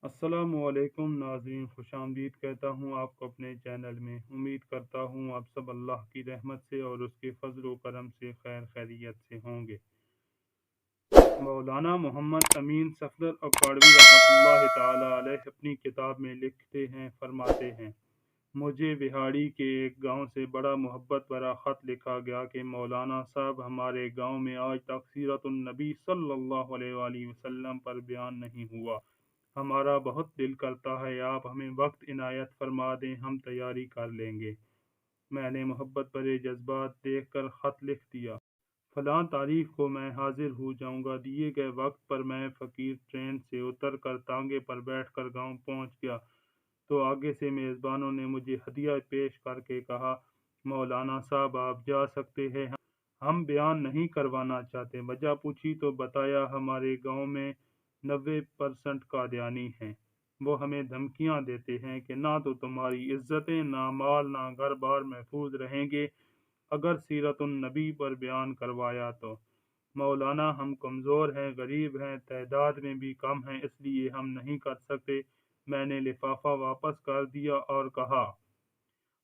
अस्सलामुअलैकुम नाज़रीन, खुश आमदीद कहता हूँ आपको अपने चैनल में। उम्मीद करता हूँ आप सब अल्लाह की रहमत से और उसके फजल व करम से खैर खैरियत से होंगे। मौलाना मोहम्मद अमीन सफदर अकाडवी रहमतुल्लाह ताला अलैह अपनी किताब में लिखते हैं, फरमाते हैं, मुझे बिहाड़ी के एक गांव से बड़ा मोहब्बत भरा ख़त लिखा गया कि मौलाना साहब, हमारे गांव में आज तक सीरतुन नबी सल्लल्लाहु अलैहि वसल्लम पर बयान नहीं हुआ। हमारा बहुत दिल करता है आप हमें वक्त इनायत फरमा दें, हम तैयारी कर लेंगे। मैंने मोहब्बत भरे जज्बात देखकर ख़त लिख दिया, फलां तारीख को मैं हाजिर हो जाऊंगा। दिए गए वक्त पर मैं फ़कीर ट्रेन से उतर कर तांगे पर बैठकर गांव पहुंच गया तो आगे से मेज़बानों ने मुझे हदिया पेश करके कहा, मौलाना साहब आप जा सकते हैं, हम बयान नहीं करवाना चाहते। वजह पूछी तो बताया, हमारे गांव में 90% कादियानी हैं। वो हमें धमकियां देते हैं कि ना तो तुम्हारी इज्जतें, ना माल, ना घर बार महफूज रहेंगे अगर सीरतुन नबी पर बयान करवाया तो। मौलाना हम कमज़ोर हैं, गरीब हैं, तादाद में भी कम हैं, इसलिए हम नहीं कर सकते। मैंने लिफाफा वापस कर दिया और कहा,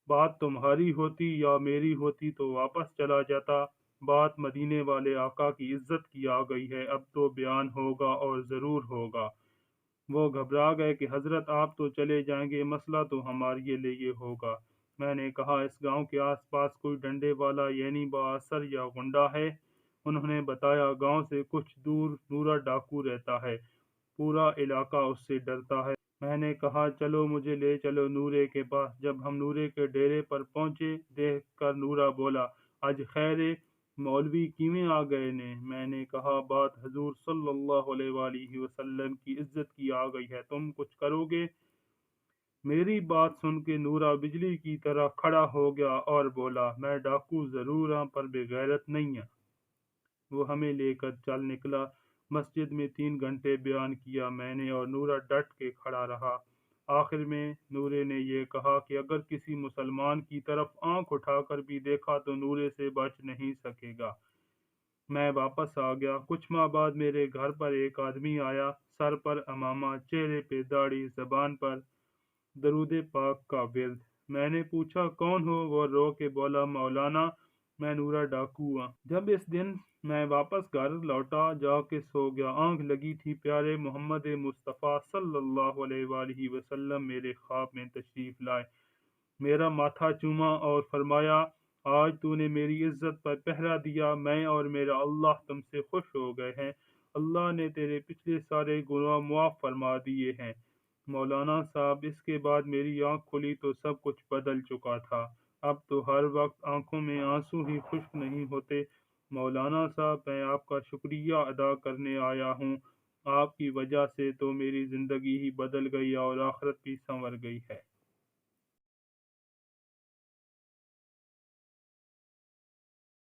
बात तुम्हारी होती या मेरी होती तो वापस चला जाता। बात मदीने वाले आका की इज्जत की आ गई है, अब तो बयान होगा और ज़रूर होगा। वो घबरा गए कि हजरत आप तो चले जाएंगे, मसला तो हमारे लिए होगा। मैंने कहा, इस गांव के आसपास कोई डंडे वाला यानी बाअसर या गुंडा है? उन्होंने बताया, गांव से कुछ दूर नूरा डाकू रहता है, पूरा इलाका उससे डरता है। मैंने कहा, चलो मुझे ले चलो नूरे के पास। जब हम नूरे के डेरे पर पहुंचे, देख कर नूरा बोला, आज खैर मौलवी किवें आ गए ने? मैंने कहा, बात हजूर सल्लल्लाहु अलैहि वसल्लम की इज्जत की आ गई है, तुम कुछ करोगे? मेरी बात सुन के नूरा बिजली की तरह खड़ा हो गया और बोला, मैं डाकू जरूर हाँ पर बेगैरत नहीं है। वो हमें लेकर चल निकला। मस्जिद में 3 घंटे बयान किया मैंने और नूरा डट के खड़ा रहा। आखिर में नूरे ने ये कहा कि अगर किसी मुसलमान की तरफ आंख उठाकर भी देखा तो नूरे से बच नहीं सकेगा। मैं वापस आ गया। कुछ माह बाद मेरे घर पर एक आदमी आया, सर पर अमामा, चेहरे पे दाढ़ी, जबान पर दरूद पाक का विर्द। मैंने पूछा, कौन हो? वो रो के बोला, मौलाना मैं नूरा डाकू हूँ। जब इस दिन मैं वापस घर लौटा, जाके सो गया। आंख लगी थी, प्यारे मोहम्मद मुस्तफ़ा सल्लल्लाहु अलैहि वसल्लम मेरे ख्वाब में तशरीफ लाए, मेरा माथा चूमा और फरमाया, आज तूने मेरी इज्जत पर पहरा दिया, मैं और मेरा अल्लाह तुमसे खुश हो गए हैं। अल्लाह ने तेरे पिछले सारे गुनाह मुआफ फरमा दिए हैं। मौलाना साहब, इसके बाद मेरी आंख खुली तो सब कुछ बदल चुका था। अब तो हर वक्त आंखों में आंसू ही खुश्क नहीं होते। मौलाना साहब, मैं आपका शुक्रिया अदा करने आया हूँ। आपकी वजह से तो मेरी ज़िंदगी ही बदल गई और आखिरत भी संवर गई है।